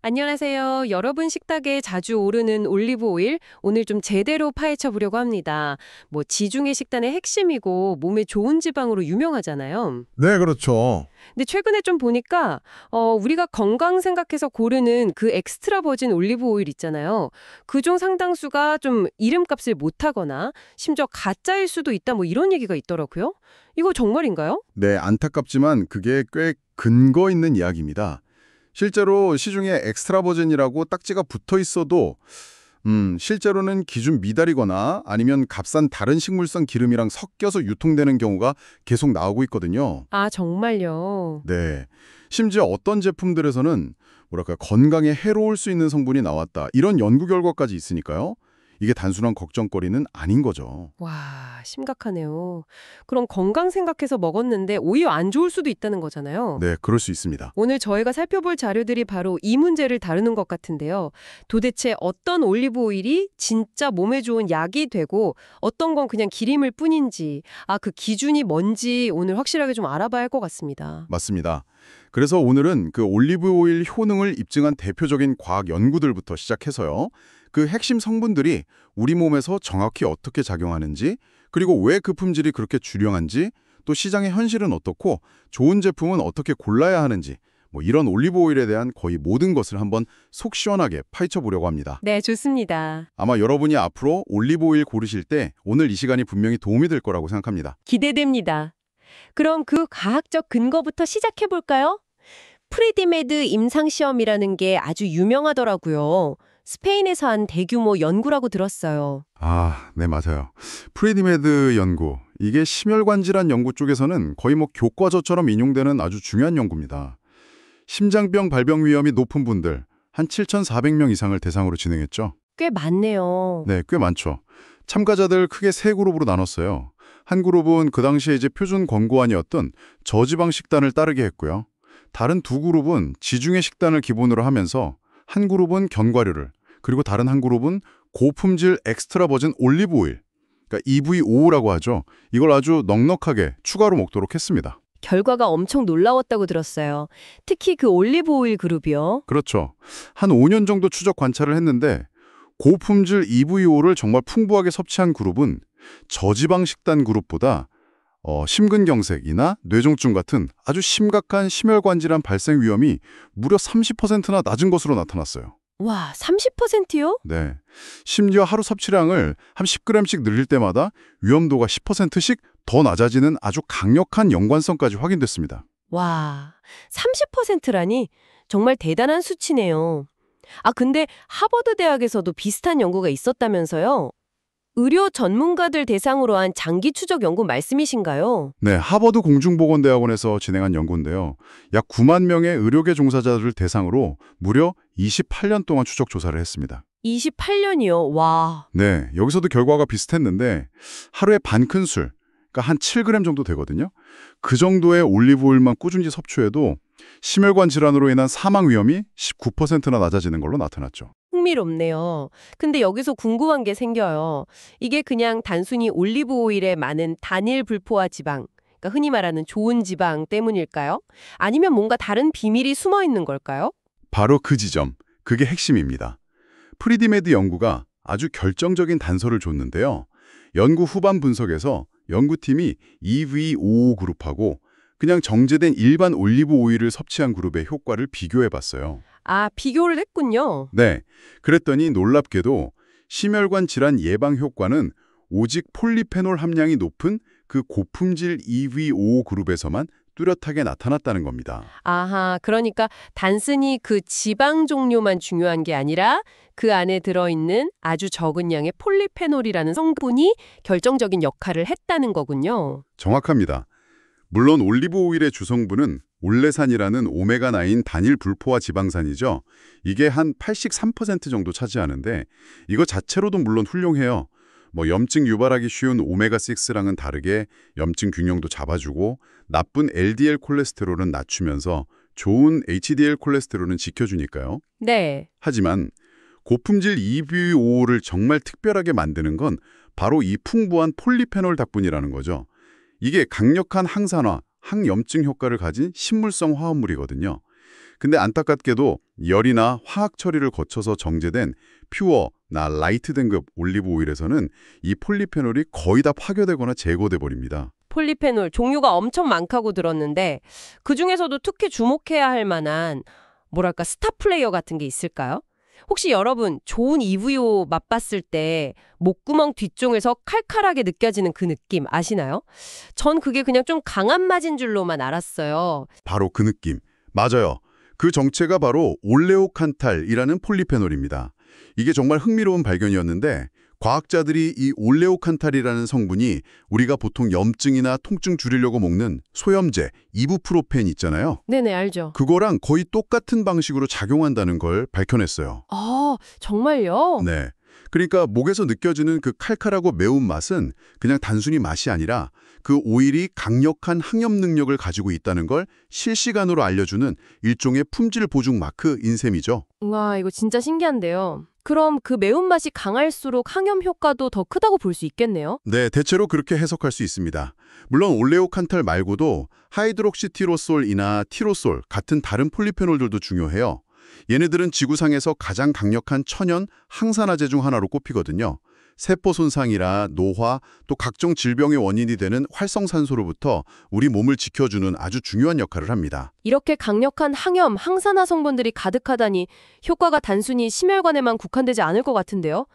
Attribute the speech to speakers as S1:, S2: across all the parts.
S1: 안녕하세요. 여러분 식탁에 자주 오르는 올리브 오일, 오늘 좀 제대로 파헤쳐 보려고 합니다. 지중해 식단의 핵심이고 몸에 좋은 지방으로 유명하잖아요.
S2: 네, 그렇죠.
S1: 근데 최근에 좀 보니까 우리가 건강 생각해서 고르는 그 엑스트라 버진 올리브 오일 있잖아요. 그중 상당수가 좀 이름값을 못하거나 심지어 가짜일 수도 있다 이런 얘기가 있더라고요. 이거 정말인가요?
S2: 네, 안타깝지만 그게 꽤 근거 있는 이야기입니다. 실제로 시중에 엑스트라 버진이라고 딱지가 붙어 있어도 실제로는 기준 미달이거나 아니면 값싼 다른 식물성 기름이랑 섞여서 유통되는 경우가 계속 나오고 있거든요.
S1: 아, 정말요.
S2: 네. 심지어 어떤 제품들에서는 건강에 해로울 수 있는 성분이 나왔다. 이런 연구 결과까지 있으니까요. 이게 단순한 걱정거리는 아닌 거죠.
S1: 와, 심각하네요. 그럼 건강 생각해서 먹었는데 오히려 안 좋을 수도 있다는 거잖아요.
S2: 네, 그럴 수 있습니다.
S1: 오늘 저희가 살펴볼 자료들이 바로 이 문제를 다루는 것 같은데요. 도대체 어떤 올리브 오일이 진짜 몸에 좋은 약이 되고 어떤 건 그냥 기름일 뿐인지, 그 기준이 뭔지 오늘 확실하게 좀 알아봐야 할 것 같습니다.
S2: 맞습니다. 그래서 오늘은 그 올리브 오일 효능을 입증한 대표적인 과학 연구들부터 시작해서요. 그 핵심 성분들이 우리 몸에서 정확히 어떻게 작용하는지, 그리고 왜 그 품질이 그렇게 주량한지, 또 시장의 현실은 어떻고 좋은 제품은 어떻게 골라야 하는지, 이런 올리브 오일에 대한 거의 모든 것을 한번 속 시원하게 파헤쳐 보려고 합니다.
S1: 네, 좋습니다.
S2: 아마 여러분이 앞으로 올리브 오일 고르실 때 오늘 이 시간이 분명히 도움이 될 거라고 생각합니다.
S1: 기대됩니다. 그럼 그 과학적 근거부터 시작해 볼까요? 프리디메드 임상시험이라는 게 아주 유명하더라고요. 스페인에서 한 대규모 연구라고 들었어요.
S2: 아, 네, 맞아요. 프리디메드 연구, 이게 심혈관 질환 연구 쪽에서는 거의 교과서처럼 인용되는 아주 중요한 연구입니다. 심장병 발병 위험이 높은 분들, 한 7,400명 이상을 대상으로 진행했죠.
S1: 꽤 많네요.
S2: 네, 꽤 많죠. 참가자들 크게 세 그룹으로 나눴어요. 한 그룹은 그 당시에 이제 표준 권고안이었던 저지방 식단을 따르게 했고요. 다른 두 그룹은 지중해 식단을 기본으로 하면서 한 그룹은 견과류를, 그리고 다른 한 그룹은 고품질 엑스트라 버진 올리브 오일, 그러니까 EVO라고 하죠. 이걸 아주 넉넉하게 추가로 먹도록 했습니다.
S1: 결과가 엄청 놀라웠다고 들었어요. 특히 그 올리브 오일 그룹이요.
S2: 그렇죠. 한 5년 정도 추적 관찰을 했는데 고품질 EVO를 정말 풍부하게 섭취한 그룹은 저지방 식단 그룹보다 심근경색이나 뇌종증 같은 아주 심각한 심혈관 질환 발생 위험이 무려 30%나 낮은 것으로 나타났어요.
S1: 와, 30%요?
S2: 네. 심지어 하루 섭취량을 한 10g씩 늘릴 때마다 위험도가 10%씩 더 낮아지는 아주 강력한 연관성까지 확인됐습니다.
S1: 와, 30%라니 정말 대단한 수치네요. 근데 하버드 대학에서도 비슷한 연구가 있었다면서요? 의료 전문가들 대상으로 한 장기 추적 연구 말씀이신가요?
S2: 네, 하버드 공중보건대학원에서 진행한 연구인데요. 약 9만 명의 의료계 종사자를 대상으로 무려 28년 동안 추적 조사를 했습니다.
S1: 28년이요. 와.
S2: 네, 여기서도 결과가 비슷했는데 하루에 반 큰술, 그러니까 한 7g 정도 되거든요. 그 정도의 올리브 오일만 꾸준히 섭취해도 심혈관 질환으로 인한 사망 위험이 19%나 낮아지는 걸로 나타났죠.
S1: 흥미롭네요. 근데 여기서 궁금한 게 생겨요. 이게 그냥 단순히 올리브 오일에 많은 단일 불포화 지방, 그러니까 흔히 말하는 좋은 지방 때문일까요? 아니면 뭔가 다른 비밀이 숨어 있는 걸까요?
S2: 바로 그 지점, 그게 핵심입니다. 프리디메드 연구가 아주 결정적인 단서를 줬는데요. 연구 후반 분석에서 연구팀이 EV55 그룹하고 그냥 정제된 일반 올리브 오일을 섭취한 그룹의 효과를 비교해봤어요.
S1: 비교를 했군요.
S2: 네, 그랬더니 놀랍게도 심혈관 질환 예방 효과는 오직 폴리페놀 함량이 높은 그 고품질 EV55 그룹에서만 뚜렷하게 나타났다는 겁니다.
S1: 아하, 그러니까 단순히 그 지방 종류만 중요한 게 아니라 그 안에 들어있는 아주 적은 양의 폴리페놀이라는 성분이 결정적인 역할을 했다는 거군요.
S2: 정확합니다. 물론 올리브 오일의 주성분은 올레산이라는 오메가9 단일 불포화 지방산이죠. 이게 한 83% 정도 차지하는데 이거 자체로도 물론 훌륭해요. 염증 유발하기 쉬운 오메가6랑은 다르게 염증 균형도 잡아주고 나쁜 LDL 콜레스테롤은 낮추면서 좋은 HDL 콜레스테롤은 지켜주니까요.
S1: 네.
S2: 하지만 고품질 EVO를 정말 특별하게 만드는 건 바로 이 풍부한 폴리페놀 덕분이라는 거죠. 이게 강력한 항산화, 항염증 효과를 가진 식물성 화합물이거든요. 근데 안타깝게도 열이나 화학 처리를 거쳐서 정제된 퓨어나 라이트 등급 올리브 오일에서는 이 폴리페놀이 거의 다 파괴되거나 제거돼 버립니다.
S1: 폴리페놀 종류가 엄청 많다고 들었는데 그중에서도 특히 주목해야 할 만한 뭐랄까 스타 플레이어 같은 게 있을까요? 혹시 여러분 좋은 EVO 맛봤을 때 목구멍 뒤쪽에서 칼칼하게 느껴지는 그 느낌 아시나요? 전 그게 그냥 좀 강한 맛인 줄로만 알았어요.
S2: 바로 그 느낌. 맞아요. 그 정체가 바로 올레오칸탈이라는 폴리페놀입니다. 이게 정말 흥미로운 발견이었는데 과학자들이 이 올레오칸탈이라는 성분이 우리가 보통 염증이나 통증 줄이려고 먹는 소염제, 이부프로펜 있잖아요.
S1: 네네, 알죠.
S2: 그거랑 거의 똑같은 방식으로 작용한다는 걸 밝혀냈어요.
S1: 아, 정말요?
S2: 네. 그러니까 목에서 느껴지는 그 칼칼하고 매운 맛은 그냥 단순히 맛이 아니라 그 오일이 강력한 항염 능력을 가지고 있다는 걸 실시간으로 알려주는 일종의 품질 보증 마크인 셈이죠.
S1: 와, 이거 진짜 신기한데요. 그럼 그 매운맛이 강할수록 항염 효과도 더 크다고 볼 수 있겠네요?
S2: 네, 대체로 그렇게 해석할 수 있습니다. 물론 올레오칸탈 말고도 하이드록시티로솔이나 티로솔 같은 다른 폴리페놀들도 중요해요. 얘네들은 지구상에서 가장 강력한 천연 항산화제 중 하나로 꼽히거든요. 세포 손상이라 노화, 또 각종 질병의 원인이 되는 활성산소로부터 우리 몸을 지켜주는 아주 중요한 역할을 합니다.
S1: 이렇게 강력한 항염, 항산화 성분들이 가득하다니 효과가 단순히 심혈관에만 국한되지 않을 것 같은데요?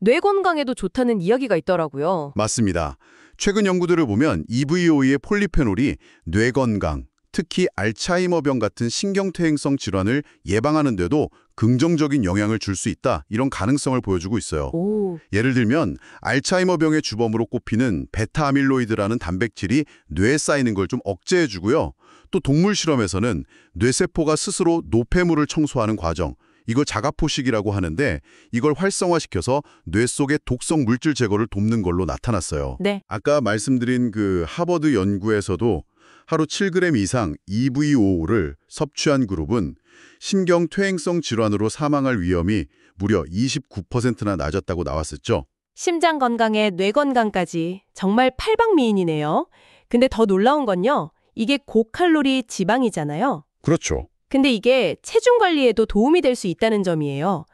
S1: 뇌 건강에도 좋다는 이야기가 있더라고요.
S2: 맞습니다. 최근 연구들을 보면 EVO의 폴리페놀이 뇌 건강, 특히 알츠하이머병 같은 신경퇴행성 질환을 예방하는 데도 긍정적인 영향을 줄 수 있다, 이런 가능성을 보여주고 있어요.
S1: 오,
S2: 예를 들면 알츠하이머병의 주범으로 꼽히는 베타 아밀로이드라는 단백질이 뇌에 쌓이는 걸 좀 억제해주고요. 또 동물 실험에서는 뇌세포가 스스로 노폐물을 청소하는 과정, 이걸 자가포식이라고 하는데 이걸 활성화시켜서 뇌 속의 독성 물질 제거를 돕는 걸로 나타났어요.
S1: 네.
S2: 아까 말씀드린 그 하버드 연구에서도 하루 7g 이상 EVO를 섭취한 그룹은 신경퇴행성 질환으로 사망할 위험이 무려 29%나 낮았다고 나왔었죠.
S1: 심장 건강에 뇌 건강까지 정말 팔방미인이네요. 근데 더 놀라운 건요. 이게 고칼로리 지방이잖아요.
S2: 그렇죠.
S1: 근데 이게 체중 관리에도 도움이 될 수 있다는 점이에요.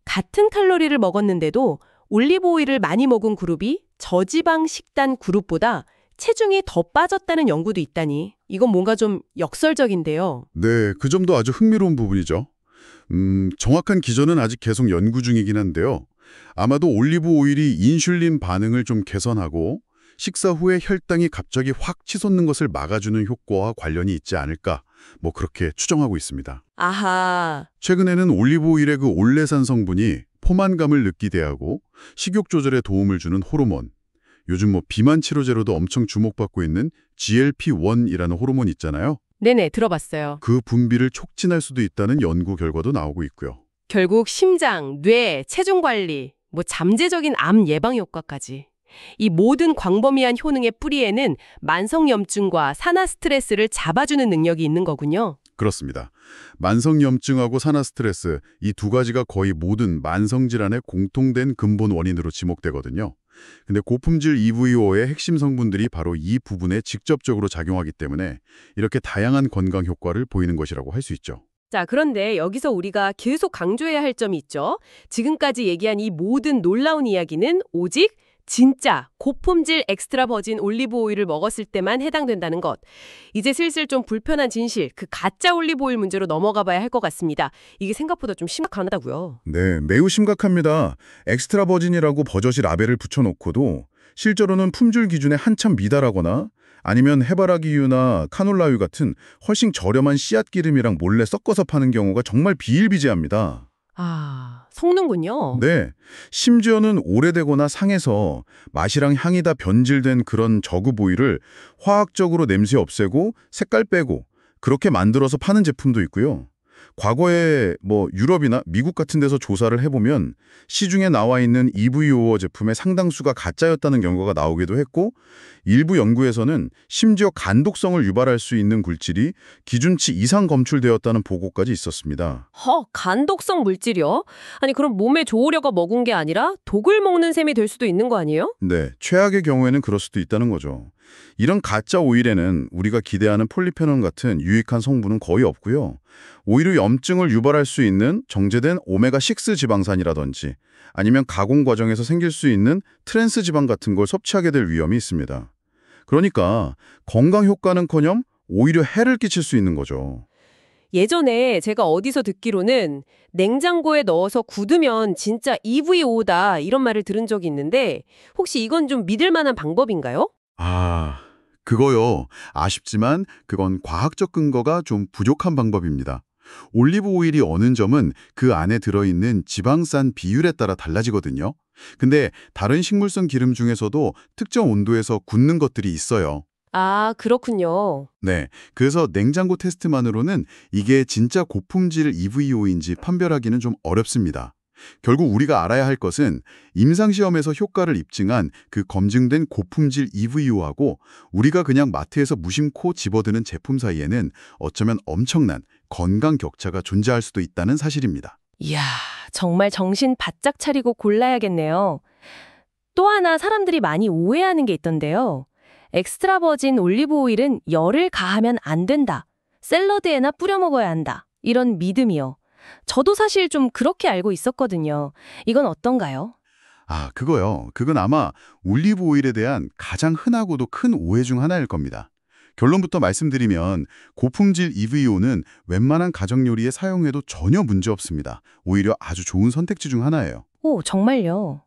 S1: 같은 칼로리를 먹었는데도 올리브 오일을 많이 먹은 그룹이 저지방 식단 그룹보다 체중이 더 빠졌다는 연구도 있다니 이건 뭔가 좀 역설적인데요.
S2: 네, 그 점도 아주 흥미로운 부분이죠. 정확한 기전은 아직 계속 연구 중이긴 한데요. 아마도 올리브 오일이 인슐린 반응을 좀 개선하고 식사 후에 혈당이 갑자기 확 치솟는 것을 막아주는 효과와 관련이 있지 않을까, 뭐 그렇게 추정하고 있습니다.
S1: 아하,
S2: 최근에는 올리브 오일의 그 올레산 성분이 포만감을 느끼게 하고 식욕 조절에 도움을 주는 호르몬, 요즘 뭐 비만 치료제로도 엄청 주목받고 있는 GLP-1이라는 호르몬 있잖아요.
S1: 네네, 들어봤어요.
S2: 그 분비를 촉진할 수도 있다는 연구 결과도 나오고 있고요.
S1: 결국 심장, 뇌, 체중 관리, 뭐 잠재적인 암 예방 효과까지. 이 모든 광범위한 효능의 뿌리에는 만성염증과 산화 스트레스를 잡아주는 능력이 있는 거군요.
S2: 그렇습니다. 만성염증하고 산화 스트레스, 이 두 가지가 거의 모든 만성질환의 공통된 근본 원인으로 지목되거든요. 근데 고품질 EVO의 핵심 성분들이 바로 이 부분에 직접적으로 작용하기 때문에 이렇게 다양한 건강 효과를 보이는 것이라고 할 수 있죠.
S1: 자, 그런데 여기서 우리가 계속 강조해야 할 점이 있죠. 지금까지 얘기한 이 모든 놀라운 이야기는 오직 진짜 고품질 엑스트라 버진 올리브 오일을 먹었을 때만 해당된다는 것. 이제 슬슬 좀 불편한 진실, 그 가짜 올리브 오일 문제로 넘어가 봐야 할 것 같습니다. 이게 생각보다 좀 심각하다고요.
S3: 네, 매우 심각합니다. 엑스트라 버진이라고 버젓이 라벨을 붙여놓고도 실제로는 품질 기준에 한참 미달하거나 아니면 해바라기유나 카놀라유 같은 훨씬 저렴한 씨앗 기름이랑 몰래 섞어서 파는 경우가 정말 비일비재합니다.
S1: 아, 속는군요.
S3: 네, 심지어는 오래되거나 상해서 맛이랑 향이 다 변질된 그런 저급 오일을 화학적으로 냄새 없애고 색깔 빼고 그렇게 만들어서 파는 제품도 있고요. 과거에 뭐 유럽이나 미국 같은 데서 조사를 해보면 시중에 나와 있는 EVO 제품의 상당수가 가짜였다는 결과가 나오기도 했고, 일부 연구에서는 심지어 간독성을 유발할 수 있는 물질이 기준치 이상 검출되었다는 보고까지 있었습니다.
S1: 간독성 물질이요? 아니 그럼 몸에 좋으려고 먹은 게 아니라 독을 먹는 셈이 될 수도 있는 거 아니에요?
S3: 네, 최악의 경우에는 그럴 수도 있다는 거죠. 이런 가짜 오일에는 우리가 기대하는 폴리페놀 같은 유익한 성분은 거의 없고요. 오히려 염증을 유발할 수 있는 정제된 오메가6 지방산이라든지 아니면 가공 과정에서 생길 수 있는 트랜스 지방 같은 걸 섭취하게 될 위험이 있습니다. 그러니까 건강 효과는커녕 오히려 해를 끼칠 수 있는 거죠.
S1: 예전에 제가 어디서 듣기로는 냉장고에 넣어서 굳으면 진짜 EVO다 이런 말을 들은 적이 있는데 혹시 이건 좀 믿을 만한 방법인가요?
S2: 그거요. 아쉽지만 그건 과학적 근거가 좀 부족한 방법입니다. 올리브 오일이 어는 점은 그 안에 들어있는 지방산 비율에 따라 달라지거든요. 근데 다른 식물성 기름 중에서도 특정 온도에서 굳는 것들이 있어요.
S1: 아, 그렇군요.
S2: 네, 그래서 냉장고 테스트만으로는 이게 진짜 고품질 EVO인지 판별하기는 좀 어렵습니다. 결국 우리가 알아야 할 것은 임상시험에서 효과를 입증한 그 검증된 고품질 EVO하고 우리가 그냥 마트에서 무심코 집어드는 제품 사이에는 어쩌면 엄청난 건강 격차가 존재할 수도 있다는 사실입니다.
S1: 이야, 정말 정신 바짝 차리고 골라야겠네요. 또 하나 사람들이 많이 오해하는 게 있던데요. 엑스트라 버진 올리브 오일은 열을 가하면 안 된다. 샐러드에나 뿌려 먹어야 한다. 이런 믿음이요. 저도 사실 좀 그렇게 알고 있었거든요. 이건 어떤가요?
S2: 그거요. 그건 아마 올리브 오일에 대한 가장 흔하고도 큰 오해 중 하나일 겁니다. 결론부터 말씀드리면 고품질 EVO는 웬만한 가정 요리에 사용해도 전혀 문제 없습니다. 오히려 아주 좋은 선택지 중 하나예요.
S1: 오, 정말요?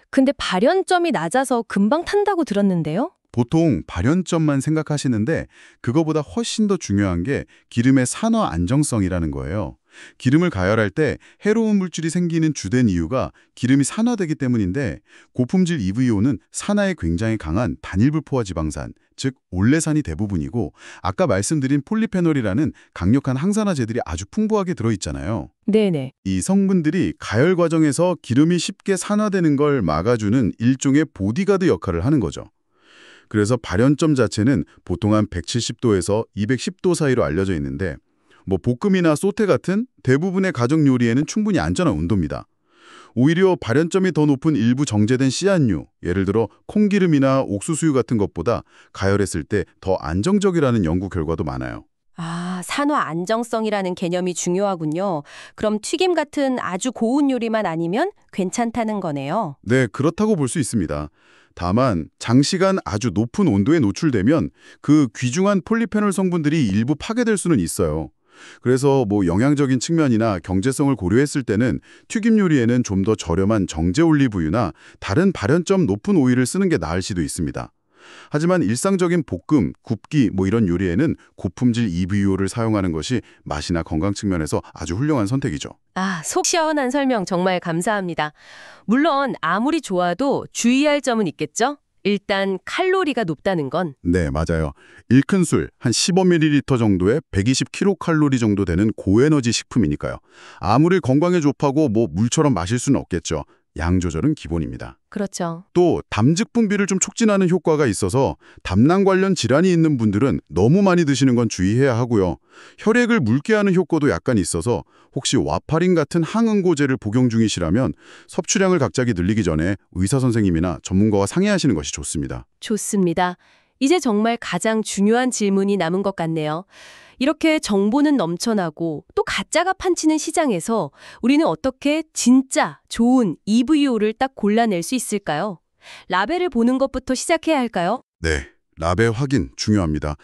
S1: 근데 발연점이 낮아서 금방 탄다고 들었는데요?
S2: 보통 발연점만 생각하시는데 그거보다 훨씬 더 중요한 게 기름의 산화 안정성이라는 거예요. 기름을 가열할 때 해로운 물질이 생기는 주된 이유가 기름이 산화되기 때문인데 고품질 EVO는 산화에 굉장히 강한 단일불포화 지방산, 즉 올레산이 대부분이고 아까 말씀드린 폴리페놀이라는 강력한 항산화제들이 아주 풍부하게 들어있잖아요.
S1: 네네.
S2: 이 성분들이 가열 과정에서 기름이 쉽게 산화되는 걸 막아주는 일종의 보디가드 역할을 하는 거죠. 그래서 발연점 자체는 보통 한 170도에서 210도 사이로 알려져 있는데 볶음이나 소테 같은 대부분의 가정 요리에는 충분히 안전한 온도입니다. 오히려 발연점이 더 높은 일부 정제된 씨앗류, 예를 들어 콩기름이나 옥수수유 같은 것보다 가열했을 때 더 안정적이라는 연구 결과도 많아요.
S1: 아, 산화 안정성이라는 개념이 중요하군요. 그럼 튀김 같은 아주 고운 요리만 아니면 괜찮다는 거네요.
S2: 네, 그렇다고 볼 수 있습니다. 다만 장시간 아주 높은 온도에 노출되면 그 귀중한 폴리페놀 성분들이 일부 파괴될 수는 있어요. 그래서 영양적인 측면이나 경제성을 고려했을 때는 튀김 요리에는 좀 더 저렴한 정제 올리브유나 다른 발연점 높은 오일을 쓰는 게 나을 수도 있습니다. 하지만 일상적인 볶음, 굽기 이런 요리에는 고품질 EVO를 사용하는 것이 맛이나 건강 측면에서 아주 훌륭한 선택이죠.
S1: 아, 속 시원한 설명 정말 감사합니다. 물론 아무리 좋아도 주의할 점은 있겠죠? 일단 칼로리가 높다는 건.
S2: 네, 맞아요. 일큰 술, 한 15ml 정도에 120kcal 정도 되는 고에너지 식품이니까요. 아무리 건강에 좋다고 물처럼 마실 수는 없겠죠. 양 조절은 기본입니다.
S1: 그렇죠.
S2: 또 담즙 분비를 좀 촉진하는 효과가 있어서 담낭 관련 질환이 있는 분들은 너무 많이 드시는 건 주의해야 하고요. 혈액을 묽게 하는 효과도 약간 있어서 혹시 와파린 같은 항응고제를 복용 중이시라면 섭취량을 갑자기 늘리기 전에 의사 선생님이나 전문가와 상의하시는 것이 좋습니다.
S1: 좋습니다. 이제 정말 가장 중요한 질문이 남은 것 같네요. 이렇게 정보는 넘쳐나고 또 가짜가 판치는 시장에서 우리는 어떻게 진짜 좋은 EVO를 딱 골라낼 수 있을까요? 라벨을 보는 것부터 시작해야 할까요?
S2: 네, 라벨 확인 중요합니다.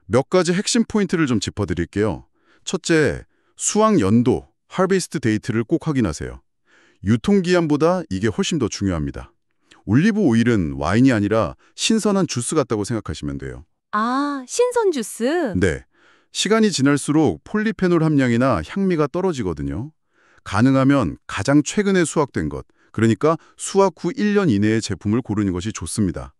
S2: 몇 가지 핵심 포인트를 좀 짚어드릴게요. 첫째, 수확 연도, 하베스트 데이트를 꼭 확인하세요. 유통기한보다 이게 훨씬 더 중요합니다. 올리브 오일은 와인이 아니라 신선한 주스 같다고 생각하시면 돼요.
S1: 아, 신선 주스?
S2: 네, 시간이 지날수록 폴리페놀 함량이나 향미가 떨어지거든요. 가능하면 가장 최근에 수확된 것, 그러니까 수확 후 1년 이내의 제품을 고르는 것이 좋습니다.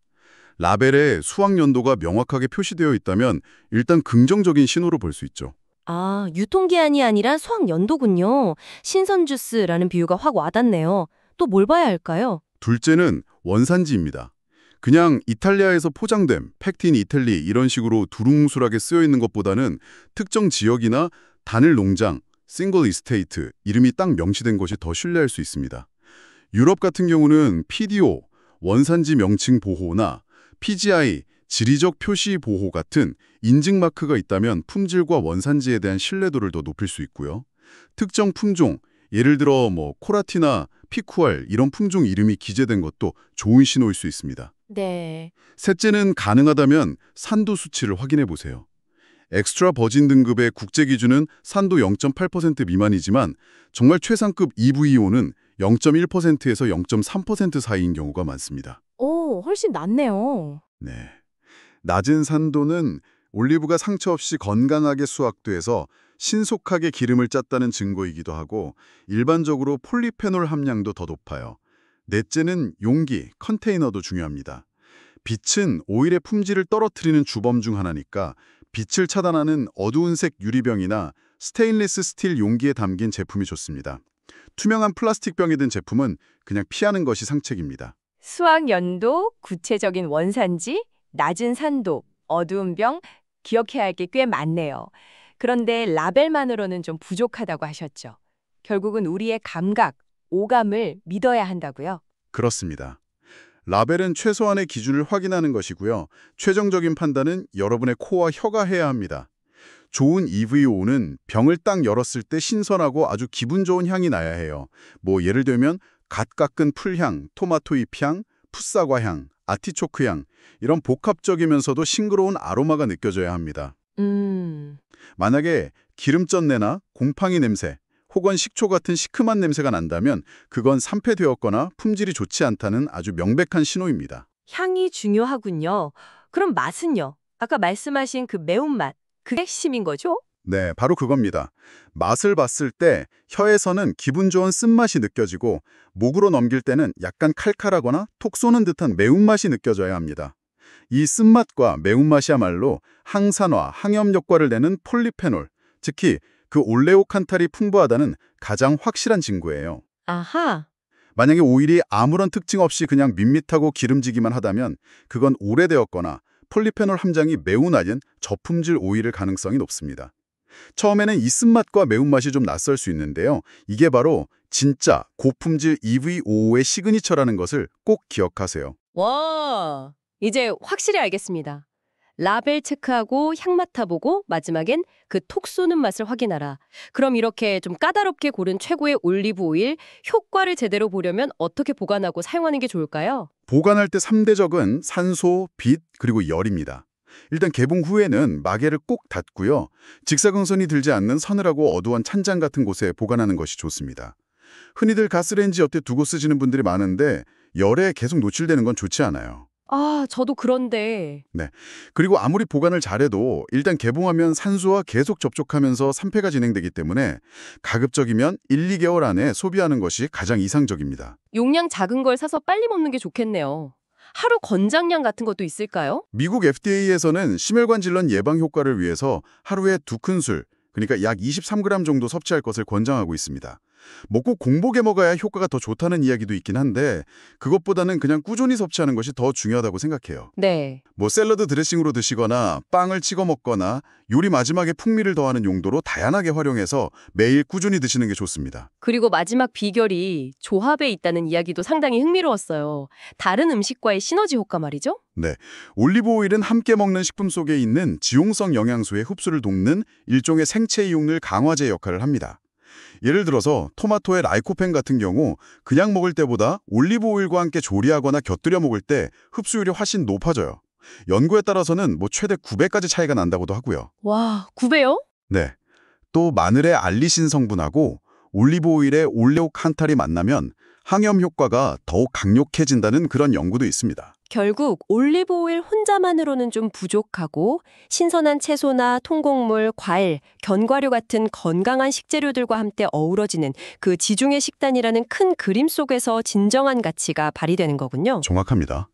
S2: 라벨에 수확 연도가 명확하게 표시되어 있다면 일단 긍정적인 신호로 볼 수 있죠.
S1: 아, 유통기한이 아니라 수확 연도군요. 신선 주스라는 비유가 확 와닿네요. 또 뭘 봐야 할까요?
S2: 둘째는 원산지입니다. 그냥 이탈리아에서 포장됨, 팩틴 이탈리 이런 식으로 두루뭉술하게 쓰여 있는 것보다는 특정 지역이나 단일 농장, 싱글 이스테이트 이름이 딱 명시된 것이 더 신뢰할 수 있습니다. 유럽 같은 경우는 PDO, 원산지 명칭 보호나 PGI, 지리적 표시 보호 같은 인증 마크가 있다면 품질과 원산지에 대한 신뢰도를 더 높일 수 있고요. 특정 품종, 예를 들어 코라티나 피쿠알 이런 품종 이름이 기재된 것도 좋은 신호일 수 있습니다.
S1: 네.
S2: 셋째는 가능하다면 산도 수치를 확인해 보세요. 엑스트라 버진 등급의 국제 기준은 산도 0.8% 미만이지만 정말 최상급 EVO는 0.1%에서 0.3% 사이인 경우가 많습니다.
S4: 오, 훨씬 낫네요.
S2: 네. 낮은 산도는 올리브가 상처 없이 건강하게 수확돼서 신속하게 기름을 짰다는 증거이기도 하고 일반적으로 폴리페놀 함량도 더 높아요. 넷째는 용기, 컨테이너도 중요합니다. 빛은 오일의 품질을 떨어뜨리는 주범 중 하나니까 빛을 차단하는 어두운 색 유리병이나 스테인리스 스틸 용기에 담긴 제품이 좋습니다. 투명한 플라스틱 병이 든 제품은 그냥 피하는 것이 상책입니다.
S4: 수확 연도, 구체적인 원산지, 낮은 산도, 어두운 병, 기억해야 할 게 꽤 많네요. 그런데 라벨만으로는 좀 부족하다고 하셨죠. 결국은 우리의 감각, 오감을 믿어야 한다고요?
S2: 그렇습니다. 라벨은 최소한의 기준을 확인하는 것이고요. 최종적인 판단은 여러분의 코와 혀가 해야 합니다. 좋은 EVO는 병을 딱 열었을 때 신선하고 아주 기분 좋은 향이 나야 해요. 예를 들면 갓 깎은 풀향, 토마토 잎향, 풋사과 향, 아티초크 향 이런 복합적이면서도 싱그러운 아로마가 느껴져야 합니다. 만약에 기름전내나 곰팡이 냄새, 혹은 식초 같은 시큼한 냄새가 난다면 그건 산패되었거나 품질이 좋지 않다는 아주 명백한 신호입니다.
S4: 향이 중요하군요. 그럼 맛은요? 아까 말씀하신 그 매운맛, 그게 핵심인 거죠?
S2: 네, 바로 그겁니다. 맛을 봤을 때 혀에서는 기분 좋은 쓴맛이 느껴지고 목으로 넘길 때는 약간 칼칼하거나 톡 쏘는 듯한 매운맛이 느껴져야 합니다. 이 쓴맛과 매운맛이야말로 항산화, 항염 효과를 내는 폴리페놀, 특히 그 올레오칸탈이 풍부하다는 가장 확실한 징후예요.
S4: 아하.
S2: 만약에 오일이 아무런 특징 없이 그냥 밋밋하고 기름지기만 하다면 그건 오래되었거나 폴리페놀 함량이 매우 낮은 저품질 오일일 가능성이 높습니다. 처음에는 이 쓴맛과 매운맛이 좀 낯설 수 있는데요. 이게 바로 진짜 고품질 EVO의 시그니처라는 것을 꼭 기억하세요.
S1: 와, 이제 확실히 알겠습니다. 라벨 체크하고 향 맡아보고 마지막엔 그 톡 쏘는 맛을 확인하라. 그럼 이렇게 좀 까다롭게 고른 최고의 올리브 오일 효과를 제대로 보려면 어떻게 보관하고 사용하는 게 좋을까요?
S2: 보관할 때 3대적은 산소, 빛, 그리고 열입니다. 일단 개봉 후에는 마개를 꼭 닫고요. 직사광선이 들지 않는 서늘하고 어두운 찬장 같은 곳에 보관하는 것이 좋습니다. 흔히들 가스레인지 옆에 두고 쓰시는 분들이 많은데 열에 계속 노출되는 건 좋지 않아요.
S1: 아, 저도 그런데.
S2: 그리고 아무리 보관을 잘해도 일단 개봉하면 산소와 계속 접촉하면서 산패가 진행되기 때문에 가급적이면 1, 2개월 안에 소비하는 것이 가장 이상적입니다.
S1: 용량 작은 걸 사서 빨리 먹는 게 좋겠네요. 하루 권장량 같은 것도 있을까요?
S2: 미국 FDA에서는 심혈관 질환 예방 효과를 위해서 하루에 2큰술, 그러니까 약 23g 정도 섭취할 것을 권장하고 있습니다. 꼭 공복에 먹어야 효과가 더 좋다는 이야기도 있긴 한데 그것보다는 그냥 꾸준히 섭취하는 것이 더 중요하다고 생각해요.
S1: 네.
S2: 샐러드 드레싱으로 드시거나 빵을 찍어 먹거나 요리 마지막에 풍미를 더하는 용도로 다양하게 활용해서 매일 꾸준히 드시는 게 좋습니다.
S1: 그리고 마지막 비결이 조합에 있다는 이야기도 상당히 흥미로웠어요. 다른 음식과의 시너지 효과 말이죠?
S2: 네, 올리브 오일은 함께 먹는 식품 속에 있는 지용성 영양소의 흡수를 돕는 일종의 생체 이용률 강화제 역할을 합니다. 예를 들어서 토마토의 라이코펜 같은 경우 그냥 먹을 때보다 올리브 오일과 함께 조리하거나 곁들여 먹을 때 흡수율이 훨씬 높아져요. 연구에 따라서는 최대 9배까지 차이가 난다고도 하고요.
S1: 와, 9배요?
S2: 네, 또 마늘의 알리신 성분하고 올리브 오일의 올레오칸탈이 만나면 항염 효과가 더욱 강력해진다는 그런 연구도 있습니다.
S1: 결국 올리브 오일 혼자만으로는 좀 부족하고 신선한 채소나 통곡물, 과일, 견과류 같은 건강한 식재료들과 함께 어우러지는 그 지중해 식단이라는 큰 그림 속에서 진정한 가치가 발휘되는 거군요.
S2: 정확합니다.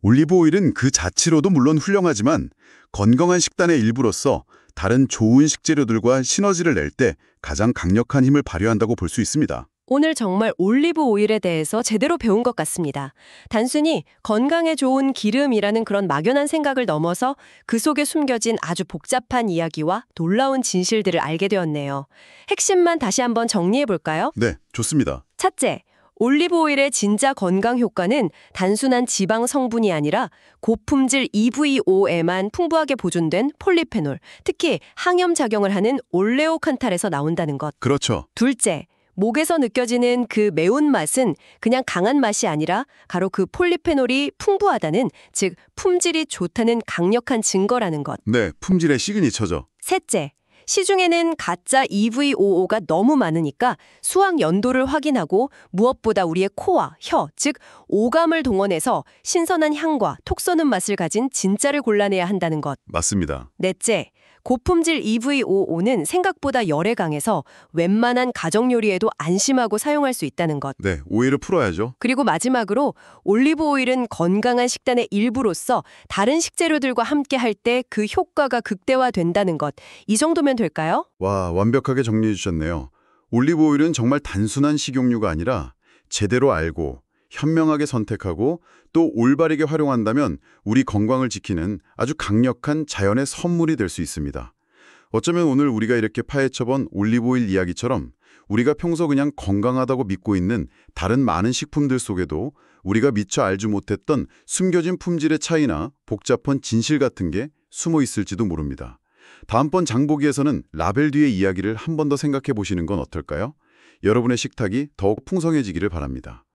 S2: 올리브 오일은 그 자체로도 물론 훌륭하지만 건강한 식단의 일부로서 다른 좋은 식재료들과 시너지를 낼 때 가장 강력한 힘을 발휘한다고 볼 수 있습니다.
S1: 오늘 정말 올리브 오일에 대해서 제대로 배운 것 같습니다. 단순히 건강에 좋은 기름이라는 그런 막연한 생각을 넘어서 그 속에 숨겨진 아주 복잡한 이야기와 놀라운 진실들을 알게 되었네요. 핵심만 다시 한번 정리해 볼까요?
S2: 네, 좋습니다.
S1: 첫째, 올리브 오일의 진짜 건강 효과는 단순한 지방 성분이 아니라 고품질 EVO에만 풍부하게 보존된 폴리페놀, 특히 항염 작용을 하는 올레오칸탈에서 나온다는 것.
S2: 그렇죠.
S1: 둘째, 목에서 느껴지는 그 매운맛은 그냥 강한 맛이 아니라 가로 그 폴리페놀이 풍부하다는, 즉 품질이 좋다는 강력한 증거라는 것.
S2: 네, 품질의 시그니처죠.
S1: 셋째, 시중에는 가짜 EVOO가 너무 많으니까 수확 연도를 확인하고 무엇보다 우리의 코와 혀, 즉 오감을 동원해서 신선한 향과 톡 쏘는 맛을 가진 진짜를 골라내야 한다는 것.
S2: 맞습니다.
S1: 넷째, 고품질 EVOO는 생각보다 열에 강해서 웬만한 가정 요리에도 안심하고 사용할 수 있다는 것.
S2: 네, 오일을 풀어야죠.
S1: 그리고 마지막으로 올리브 오일은 건강한 식단의 일부로서 다른 식재료들과 함께 할 때 그 효과가 극대화된다는 것. 이 정도면 될까요?
S2: 와, 완벽하게 정리해 주셨네요. 올리브 오일은 정말 단순한 식용유가 아니라 제대로 알고 현명하게 선택하고 또 올바르게 활용한다면 우리 건강을 지키는 아주 강력한 자연의 선물이 될 수 있습니다. 어쩌면 오늘 우리가 이렇게 파헤쳐본 올리브 오일 이야기처럼 우리가 평소 그냥 건강하다고 믿고 있는 다른 많은 식품들 속에도 우리가 미처 알지 못했던 숨겨진 품질의 차이나 복잡한 진실 같은 게 숨어 있을지도 모릅니다. 다음번 장보기에서는 라벨 뒤의 이야기를 한 번 더 생각해 보시는 건 어떨까요? 여러분의 식탁이 더욱 풍성해지기를 바랍니다.